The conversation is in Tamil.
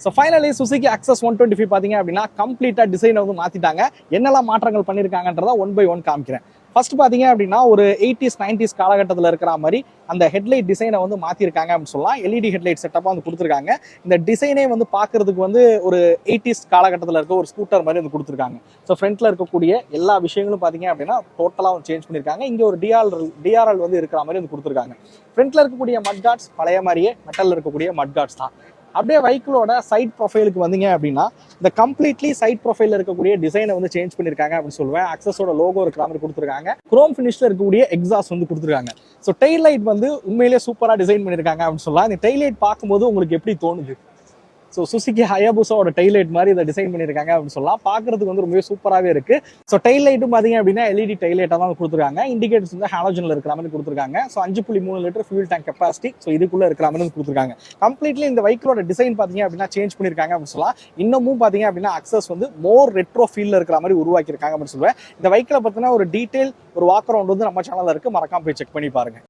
ஸோ ஃபைனலி சுசுகி அக்சஸ் 125 பார்த்தீங்க அப்படின்னா கம்ப்ளீட்டாக டிசைனை வந்து மாற்றிட்டாங்க. என்னெல்லாம் மாற்றங்கள் பண்ணியிருக்காங்கன்றதை ஒன் பை ஒன் காமிக்கிறேன். ஃபர்ஸ்ட் பார்த்தீங்க அப்படின்னா ஒரு 80s 90s காலகட்டத்தில் இருக்கிற மாதிரி அந்த ஹெட்லைட் டிசைனை வந்து மாற்றிருக்காங்க அப்படின்னு சொல்லலாம். எல்இடி ஹெட்லைட் செட்டப்பாக வந்து கொடுத்துருக்காங்க. இந்த டிசைனே வந்து பார்க்கறதுக்கு வந்து ஒரு 80s காலகட்டத்தில் இருக்க ஒரு ஸ்கூட்டர் மாதிரி வந்து கொடுத்துருக்காங்க. ஸோ ஃப்ரண்ட்ல இருக்கக்கூடிய எல்லா விஷயங்களும் பார்த்தீங்க அப்படின்னா டோட்டலாக வந்து சேஞ்ச் பண்ணியிருக்காங்க. இங்கே ஒரு டிஆர்எல் வந்து இருக்கிற மாதிரி வந்து கொடுத்துருக்காங்க. ஃப்ரண்ட்ல இருக்கக்கூடிய மட் கார்ட்ஸ் பழைய மாதிரியே மெட்டலில் இருக்கக்கூடிய மட் கார்ட்ஸ் தான். அப்படியே வெஹிக்கிளோட சைட் ப்ரொஃபைலுக்கு வந்தீங்க அப்படின்னா இந்த கம்ப்ளீட்லி சைட் ப்ரொஃபைல இருக்கக்கூடிய டிசைனை வந்து சேஞ்ச் பண்ணிருக்காங்க அப்படின்னு சொல்லுவேன். அக்சஸோட லோகோ இருக்கிற மாதிரி கொடுத்துருக்காங்க. குரோம் ஃபினிஷ்ல இருக்கக்கூடிய எக்ஸாஸ்ட் வந்து கொடுத்துருக்காங்க. ஸோ டெயில் லைட் வந்து உண்மையிலேயே சூப்பரா டிசைன் பண்ணிருக்காங்க அப்படின்னு சொல்லலாம். இந்த டெயில் லைட் பார்க்கும்போது உங்களுக்கு எப்படி தோணுது? ஸோ சுசுகி ஹயாபுசாவோட டெயில் லைட் மாதிரி இதை டிசைன் பண்ணியிருக்காங்க அப்படின்னு சொல்லலாம். பார்க்கறதுக்கு வந்து ரொம்பவே சூப்பராகவே இருக்கு. ஸோ டெயில் லைட்டும் பார்த்தீங்க அப்படின்னா எல்இடி டெயில் லைட்டாக தான் கொடுத்துருக்காங்க. இண்டிகேட்டர்ஸ் வந்து ஹாலோஜனில் இருக்கிற மாதிரி கொடுத்துருக்காங்க. So 5.3 litre fuel tank capacity. So இதுக்குள்ள இருக்கிற மாதிரி கொடுத்துருக்காங்க. கம்ப்ளீட்லி இந்த வெஹிக்கிளோட டிசைன் பார்த்தீங்க அப்படின்னா சேஞ்ச் பண்ணியிருக்காங்க அப்படின்னு சொல்லலாம். இன்னமும் பார்த்தீங்க அப்படின்னா அக்சஸ் வந்து மோர் ரெட்ரோ ஃபீல்ல இருக்கிற மாதிரி உருவாக்கியிருக்காங்க அப்படின்னு சொல்லுவேன். இந்த வெஹிக்கிளை பற்றின ஒரு டீட்டெயில் ஒரு வாக் அரவுண்ட் வந்து நம்ம சேனலில் இருக்கு. மறக்காம போய் செக் பண்ணி பாருங்க.